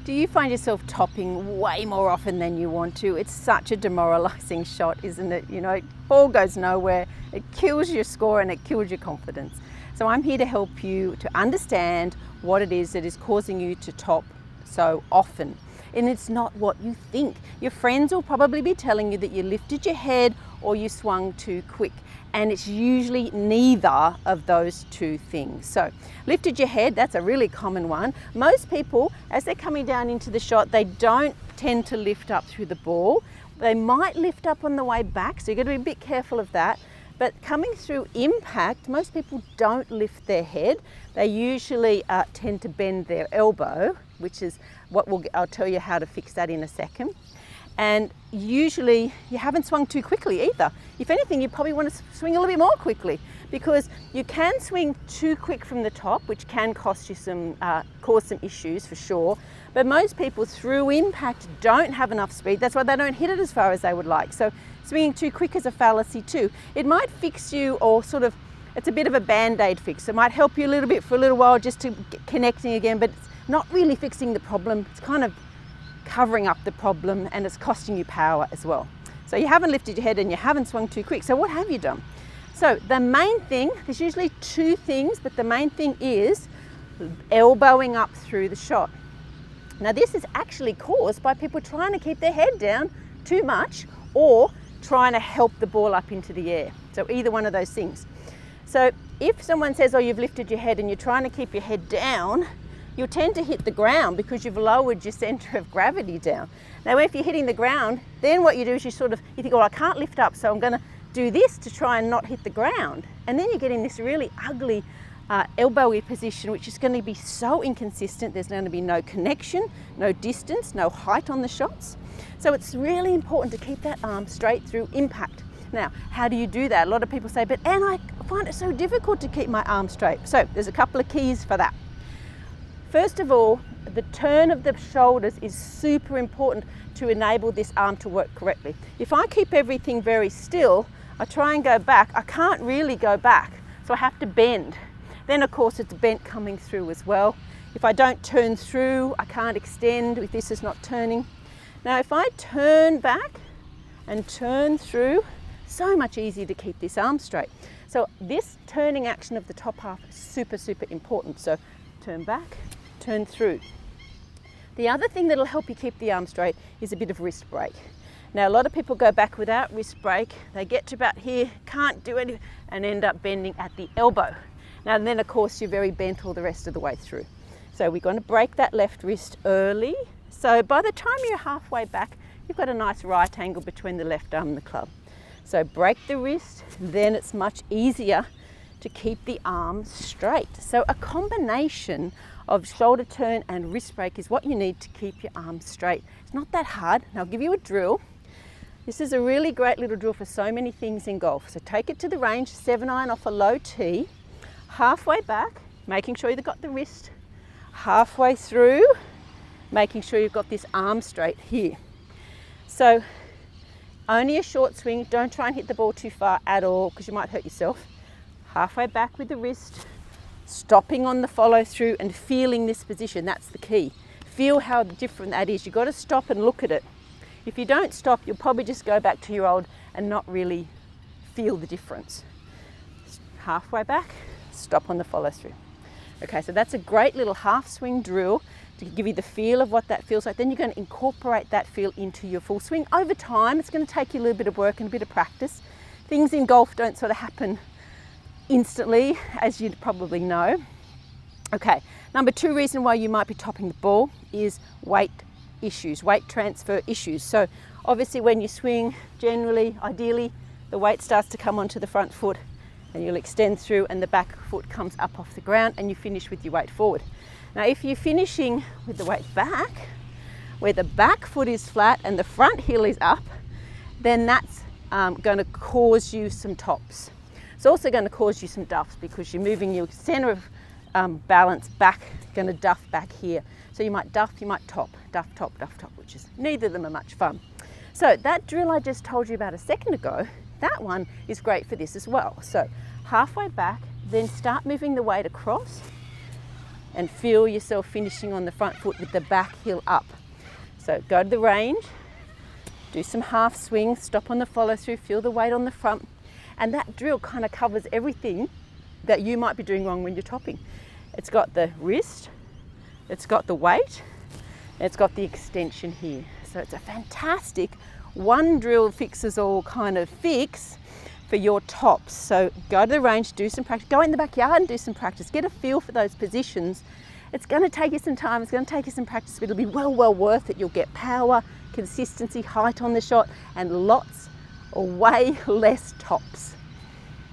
Do you find yourself topping way more often than you want to? It's such a demoralizing shot, isn't it? You know, ball goes nowhere, it kills your score and it kills your confidence. So I'm here to help you to understand what it is that is causing you to top so often. And it's not what you think. Your friends will probably be telling you that you lifted your head or you swung too quick. And it's usually neither of those two things. So lifted your head, that's a really common one. Most people, as they're coming down into the shot, they don't tend to lift up through the ball. They might lift up on the way back, so you've got to be a bit careful of that. But coming through impact, most people don't lift their head. They usually tend to bend their elbow, which is what I'll tell you how to fix that in a second. And usually you haven't swung too quickly either. If anything, you probably want to swing a little bit more quickly, because you can swing too quick from the top, which can cost you cause some issues for sure. But most people through impact don't have enough speed. That's why they don't hit it as far as they would like. So swinging too quick is a fallacy too. It might fix you, or it's a bit of a band-aid fix. It might help you a little bit for a little while just to get connecting again, but it's not really fixing the problem. It's kind of covering up the problem, and it's costing you power as well. So you haven't lifted your head and you haven't swung too quick. So what have you done? So the main thing, there's usually two things, but the main thing is elbowing up through the shot. Now this is actually caused by people trying to keep their head down too much or trying to help the ball up into the air. So either one of those things. So if someone says, oh, you've lifted your head and you're trying to keep your head down, you'll tend to hit the ground because you've lowered your center of gravity down. Now, if you're hitting the ground, then what you do is you think, oh, I can't lift up, so I'm gonna do this to try and not hit the ground. And then you get in this really ugly elbowy position, which is gonna be so inconsistent. There's gonna be no connection, no distance, no height on the shots. So it's really important to keep that arm straight through impact. Now, how do you do that? A lot of people say, but Anne, I find it so difficult to keep my arm straight. So there's a couple of keys for that. First of all, the turn of the shoulders is super important to enable this arm to work correctly. If I keep everything very still, I try and go back, I can't really go back, so I have to bend. Then of course it's bent coming through as well. If I don't turn through, I can't extend if this is not turning. Now if I turn back and turn through, so much easier to keep this arm straight. So this turning action of the top half is super, super important. So turn back, turn through. The other thing that'll help you keep the arm straight is a bit of wrist break. Now a lot of people go back without wrist break. They get to about here, can't do anything, and end up bending at the elbow. Now and then of course you're very bent all the rest of the way through. So we're going to break that left wrist early. So by the time you're halfway back, you've got a nice right angle between the left arm and the club. So break the wrist, then it's much easier to keep the arm straight. So a combination of shoulder turn and wrist break is what you need to keep your arm straight. It's not that hard, and I'll give you a drill. This is a really great little drill for so many things in golf. So take it to the range, 7-iron off a low tee, halfway back, making sure you've got the wrist, halfway through, making sure you've got this arm straight here. So only a short swing, don't try and hit the ball too far at all because you might hurt yourself. Halfway back with the wrist, stopping on the follow through and feeling this position, that's the key. Feel how different that is. You've got to stop and look at it. If you don't stop, you'll probably just go back to your old and not really feel the difference. Halfway back, stop on the follow through. Okay, so that's a great little half swing drill to give you the feel of what that feels like. Then you're going to incorporate that feel into your full swing. Over time, it's going to take you a little bit of work and a bit of practice. Things in golf don't sort of happen instantly, as you probably know. Okay, number 2 reason why you might be topping the ball is weight issues, weight transfer issues. So obviously when you swing, generally, ideally, the weight starts to come onto the front foot and you'll extend through and the back foot comes up off the ground and you finish with your weight forward. Now if you're finishing with the weight back, where the back foot is flat and the front heel is up, then that's going to cause you some tops. It's also going to cause you some duffs because you're moving your center of balance back, going to duff back here. So you might duff, you might top, duff, top, which is neither of them are much fun. So that drill I just told you about a second ago, that one is great for this as well. So halfway back, then start moving the weight across, and feel yourself finishing on the front foot with the back heel up. So go to the range, do some half swings, stop on the follow through, feel the weight on the front, and that drill kind of covers everything that you might be doing wrong when you're topping. It's got the wrist, it's got the weight, it's got the extension here. So it's a fantastic one drill fixes all kind of fix for your tops. So go to the range, do some practice, go in the backyard and do some practice, get a feel for those positions. It's going to take you some time, it's going to take you some practice, but it'll be well worth it. You'll get power, consistency, height on the shot, and lots or way less tops.